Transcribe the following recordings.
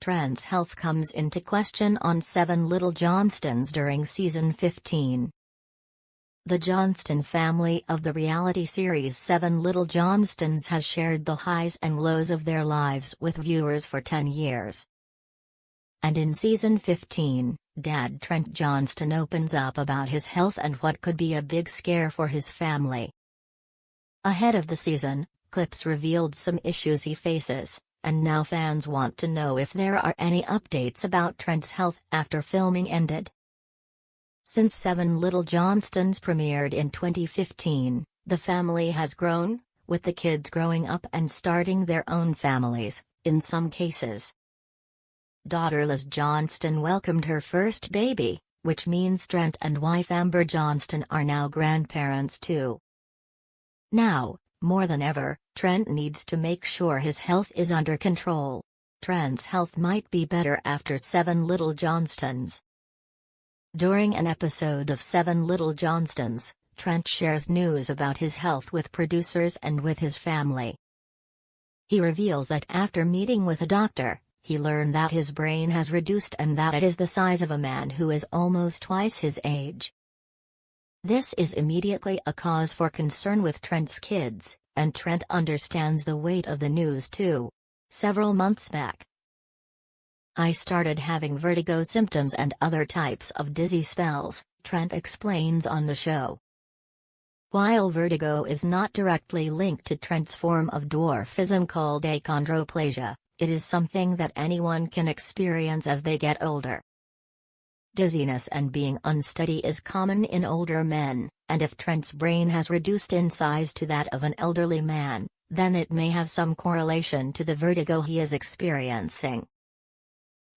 Trent's health comes into question on 7 Little Johnstons during season 15. The Johnston family of the reality series 7 Little Johnstons has shared the highs and lows of their lives with viewers for 10 years. And in season 15, Dad Trent Johnston opens up about his health and what could be a big scare for his family. Ahead of the season, clips revealed some issues he faces, and now fans want to know if there are any updates about Trent's health after filming ended. Since 7 Little Johnstons premiered in 2015, the family has grown, with the kids growing up and starting their own families, in some cases. Daughter Liz Johnston welcomed her first baby, which means Trent and wife Amber Johnston are now grandparents too. Now, more than ever, Trent needs to make sure his health is under control. Trent's health might be better after 7 Little Johnstons. During an episode of 7 Little Johnstons, Trent shares news about his health with producers and with his family. He reveals that after meeting with a doctor, he learned that his brain has reduced and that it is the size of a man who is almost twice his age. This is immediately a cause for concern with Trent's kids, and Trent understands the weight of the news too. Several months back, I started having vertigo symptoms and other types of dizzy spells, Trent explains on the show. While vertigo is not directly linked to Trent's form of dwarfism called achondroplasia, it is something that anyone can experience as they get older. Dizziness and being unsteady is common in older men, and if Trent's brain has reduced in size to that of an elderly man, then it may have some correlation to the vertigo he is experiencing.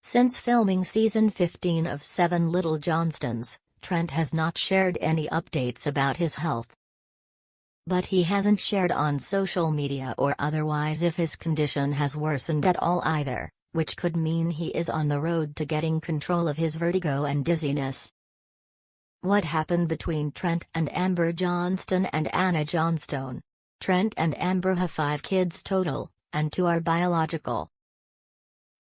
Since filming season 15 of 7 Little Johnstons, Trent has not shared any updates about his health. But he hasn't shared on social media or otherwise if his condition has worsened at all either, which could mean he is on the road to getting control of his vertigo and dizziness. What happened between Trent and Amber Johnston and Anna Johnstone? Trent and Amber have 5 kids total, and 2 are biological.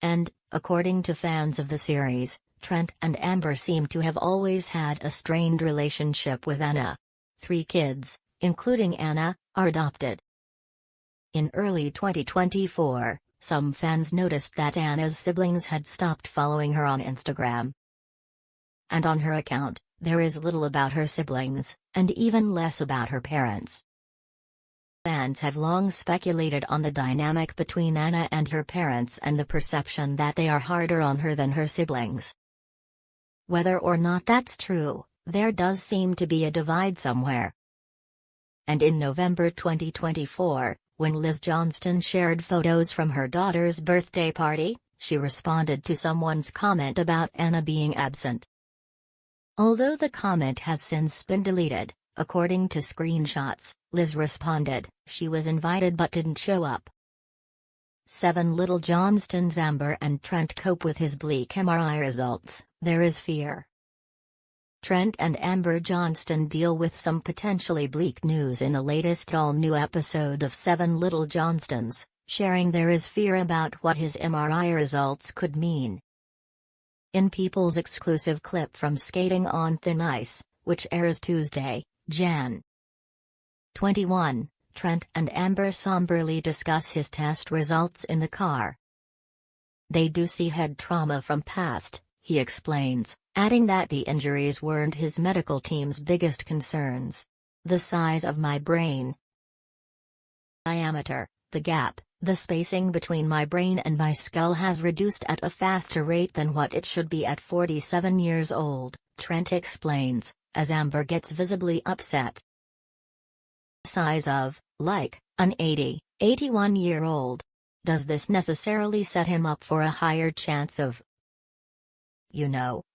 And, according to fans of the series, Trent and Amber seem to have always had a strained relationship with Anna. 3 kids, including Anna, are adopted. In early 2024, some fans noticed that Anna's siblings had stopped following her on Instagram. And on her account, there is little about her siblings, and even less about her parents. Fans have long speculated on the dynamic between Anna and her parents and the perception that they are harder on her than her siblings. Whether or not that's true, there does seem to be a divide somewhere. And in November 2024, when Liz Johnston shared photos from her daughter's birthday party, she responded to someone's comment about Anna being absent. Although the comment has since been deleted, according to screenshots, Liz responded, "She was invited but didn't show up." 7 Little Johnstons Amber and Trent cope with his bleak MRI results. There is fear. Trent and Amber Johnston deal with some potentially bleak news in the latest all-new episode of 7 Little Johnstons, sharing there is fear about what his MRI results could mean. In People's exclusive clip from Skating on Thin Ice, which airs Tuesday, Jan. 21, Trent and Amber somberly discuss his test results in the car. They do see head trauma from past, he explains, adding that the injuries weren't his medical team's biggest concerns. The size of my brain, diameter, the gap, the spacing between my brain and my skull has reduced at a faster rate than what it should be at 47 years old, Trent explains, as Amber gets visibly upset. Size of, like, an 81-year-old. Does this necessarily set him up for a higher chance of,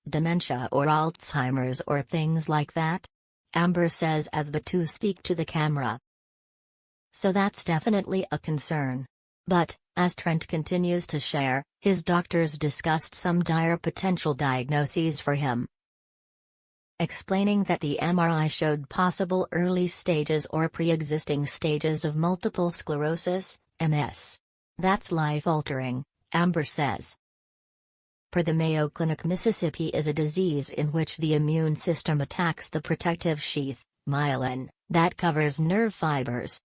dementia or Alzheimer's or things like that? Amber says as the two speak to the camera. So that's definitely a concern. But, as Trent continues to share, his doctors discussed some dire potential diagnoses for him, explaining that the MRI showed possible early stages or pre-existing stages of multiple sclerosis, MS. That's life-altering, Amber says. per the Mayo Clinic. Mississippi is a disease in which the immune system attacks the protective sheath, myelin, that covers nerve fibers.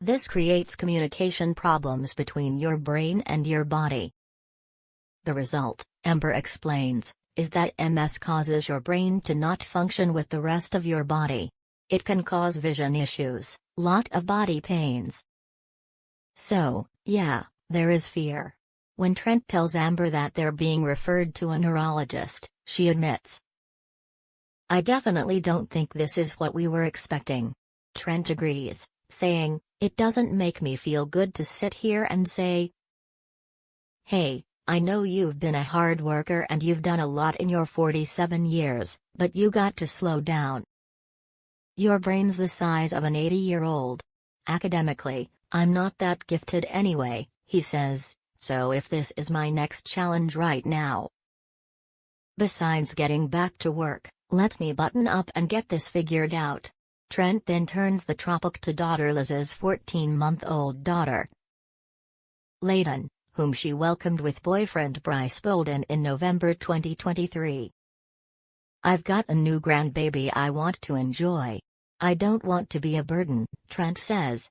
This creates communication problems between your brain and your body. The result, Amber explains, is that MS causes your brain to not function with the rest of your body. It can cause vision issues, lot of body pains. So, yeah, there is fear. When Trent tells Amber that they're being referred to a neurologist, she admits, "I definitely don't think this is what we were expecting." Trent agrees, saying, "It doesn't make me feel good to sit here and say, hey, I know you've been a hard worker and you've done a lot in your 47 years, but you got to slow down. Your brain's the size of an 80-year-old. Academically, I'm not that gifted anyway," he says, "so if this is my next challenge right now. Besides getting back to work, let me button up and get this figured out." Trent then turns the topic to daughter Liz's 14-month-old daughter, Layden, whom she welcomed with boyfriend Bryce Bolden in November 2023. "I've got a new grandbaby I want to enjoy. I don't want to be a burden," Trent says,